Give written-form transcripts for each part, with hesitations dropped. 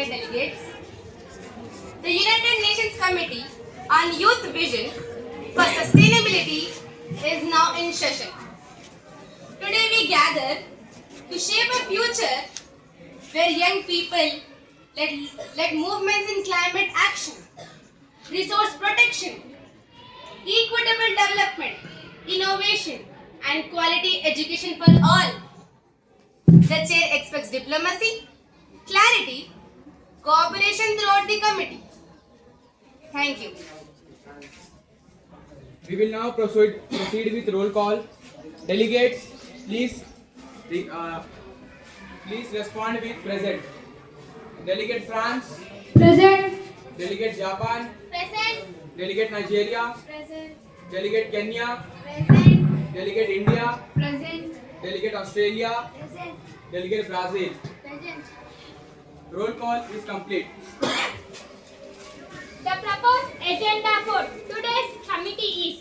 respected delegates. The United Nations Committee on Youth Vision for Sustainability is now in session. Today we gather to shape a future where young people led movements in climate action, resource protection, equitable development, innovation, and quality education for all. The chair expects diplomacy, clarity, cooperation throughout the committee. Thank you. We will now proceed with roll call. Delegates, please, please respond with present. Delegate France, Present. Delegate Japan, Present. Delegate Nigeria, Present. Delegate Kenya, Present. Delegate India, Present. Delegate Australia, Present. Delegate Brazil. Present. Roll call is complete. The proposed agenda for today's committee is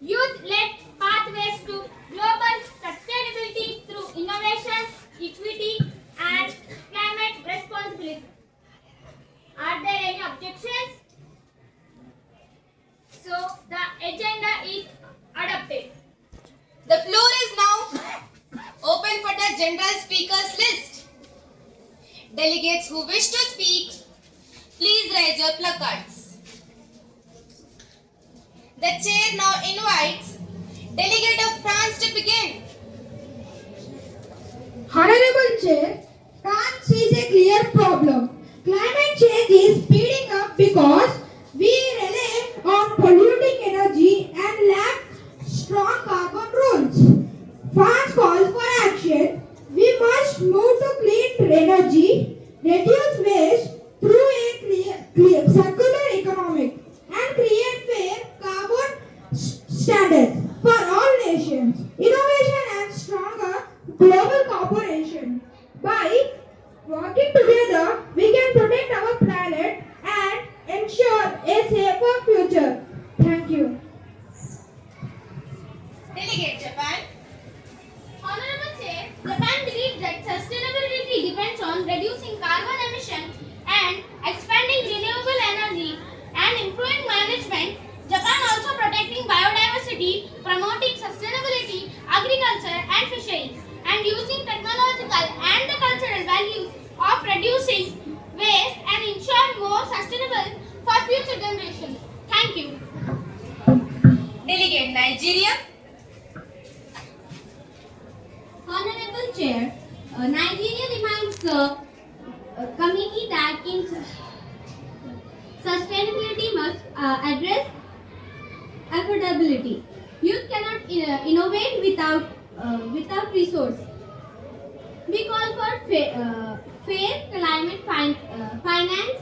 Youth-led pathways to global sustainability through innovation, equity and climate responsibility. Are there any objections? So the agenda is adopted. The floor is now open for the general speakers list. Delegates who wish to speak, please raise your placards. The chair now invites Delegate of France to begin. Honorable Chair, France sees a clear problem. Climate change is speeding up because we rely on polluting energy and lack strong carbon rules. France calls for action. We must move to clean energy, reduce waste through a clear circular economy, and create fair carbon standards for all nations. Innovation and stronger global cooperation. By working together, we can protect our planet and ensure a safer future. Thank you. Delegate Japan. Honorable Chair, Japan believes that sustainability depends on reducing carbon emissions and expanding renewable energy and improving management. Japan also protecting biodiversity, promoting sustainability, agriculture and fisheries, and using technological and the cultural values of reducing waste and ensure more sustainable for future generations. Thank you. Delegate Nigeria. Honorable Chair, Nigeria reminds the committee that in sustainability must address affordability. Youth cannot innovate without resource. We call for fair climate finance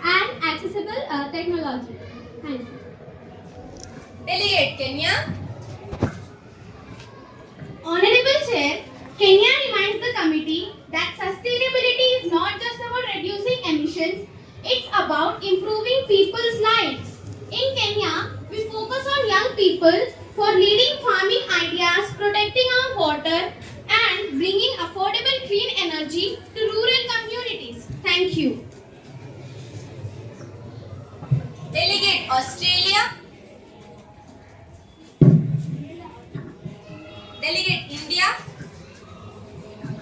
and accessible technology. Thank you. Delegate Kenya. Honorable Chair, Kenya reminds the committee that sustainability is not just about reducing emissions, it's about improving people's lives. In Kenya, we focus on young people for leading farming ideas, protecting our water, and bringing affordable clean energy to rural communities. Thank you. Delegate Australia. Delegate India.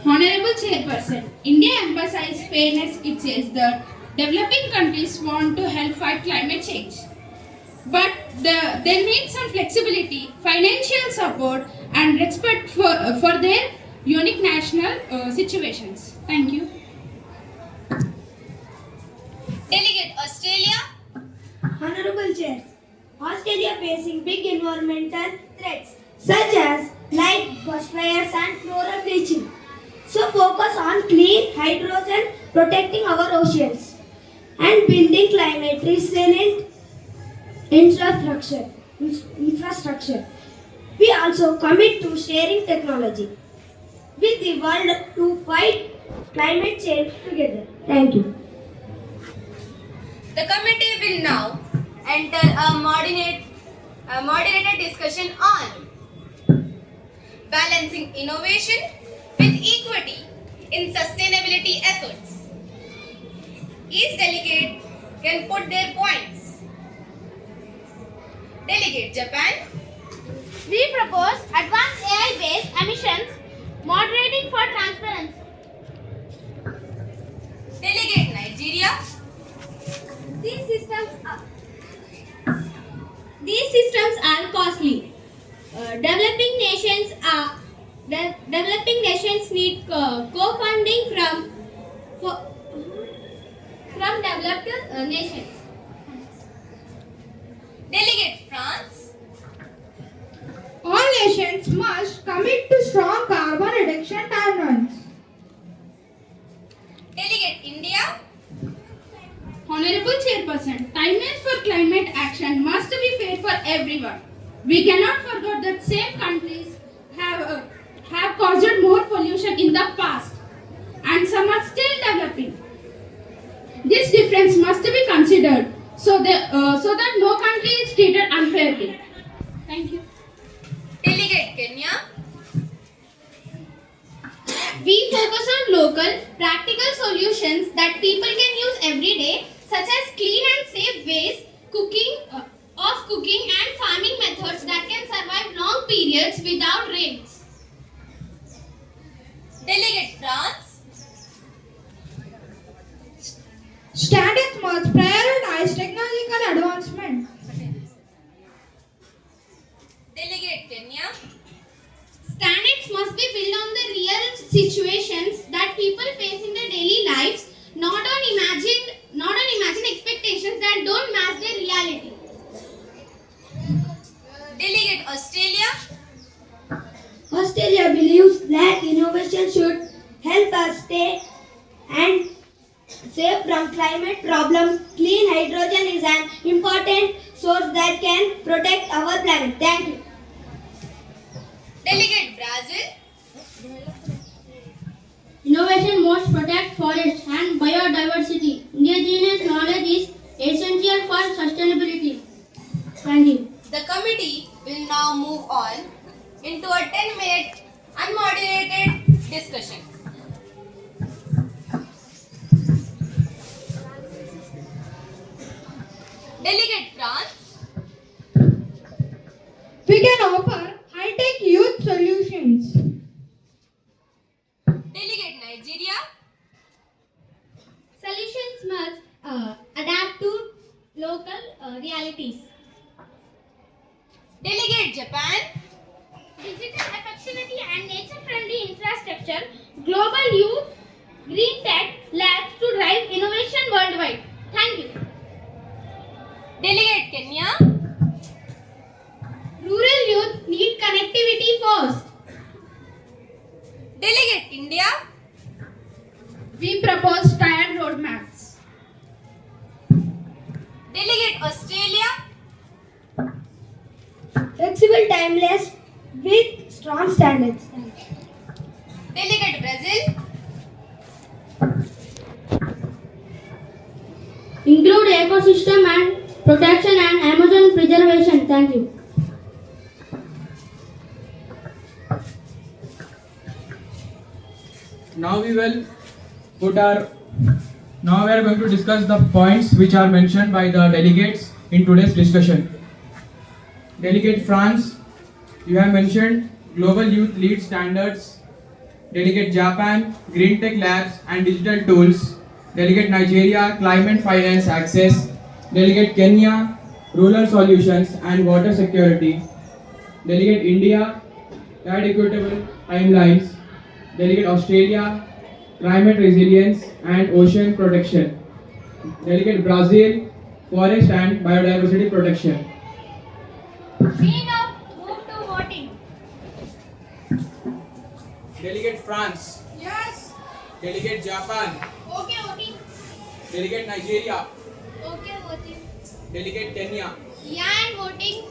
Honorable Chairperson, India emphasizes fairness. It says that developing countries want to help fight climate change. But they need some flexibility, financial support and respect for their unique national situations. Thank you. Delegate Australia. Honorable Chair, Australia facing big environmental threats such as light bushfires and coral bleaching. So focus on clean hydrogen, protecting our oceans, and building climate resilient infrastructure. We also commit to sharing technology with the world to fight climate change together. Thank you. The committee will now enter a moderated discussion on balancing innovation with equity in sustainability efforts. Each delegate can put their points. Delegate Japan, We propose advanced AI-based emissions moderating for transparency. Delegate Nigeria, These systems are costly. Developing nations need co-funding from developed nations. Delegate France, All nations must commit to strong carbon reduction timelines. Delegate India, Honorable Chairperson, timelines for climate action must be fair for everyone. We cannot forget that same countries have caused more pollution in the past and some are still developing. This difference must be considered so that no country is treated unfairly. Thank you. Delegate Kenya, We focus on local, practical solutions that people can use every day, such as clean and safe ways, cooking and farming methods that can survive long periods without rains. Delegate France, Standards must prioritize technological advancement. Delegate Kenya, Standards must be built on the real situations that people face in their daily lives, not on imagined expectations that don't match their reality. Delegate Australia, Australia believes that innovation should help us stay and safe from climate problems. Clean hydrogen is an important source that can protect our planet. Thank you. Delegate Brazil, Innovation must protect forests and biodiversity. Indigenous knowledge is essential for sustainability. Thank you. the committee will now move on into a 10-minute unmoderated discussion. Delegate France, We can offer high-tech youth solutions. Delegate Nigeria, Solutions must adapt to local realities. Delegate Japan, Digital affectivity and nature-friendly infrastructure, global youth, green tech labs to drive innovation worldwide. Thank you. Delegate Kenya, Rural youth need connectivity first. Delegate India, We propose tiered roadmaps. Delegate Australia, Flexible, timeless, with strong standards. Delegate Brazil, Include ecosystem and protection and Amazon preservation. Thank you. Now we are going to discuss the points which are mentioned by the delegates in today's discussion. Delegate France, you have mentioned global youth lead standards. Delegate Japan, green tech labs and digital tools. Delegate Nigeria, climate finance access. Delegate Kenya, rural solutions and water security. Delegate India, tiered equitable timelines. Delegate Australia, climate resilience and ocean protection. Delegate Brazil, forest and biodiversity protection. We now move to voting. Delegate France, Yes. Delegate Japan, Okay, voting. Delegate Nigeria, Okay, voting. Delegate Kenya, Yeah, and voting.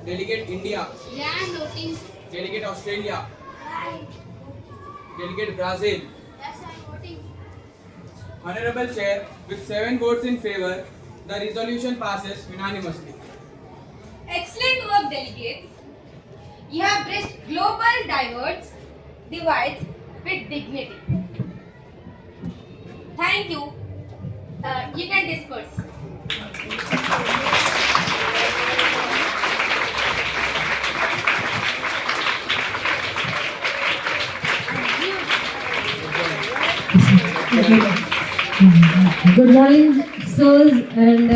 Delegate India, Yeah, and voting. Delegate Australia, Delegate Brazil. Yes, I'm voting. Honorable Chair, with 7 votes in favor, the resolution passes unanimously. excellent work delegates. You have bridged global divides with dignity. Thank you You can disperse. Good morning, sirs and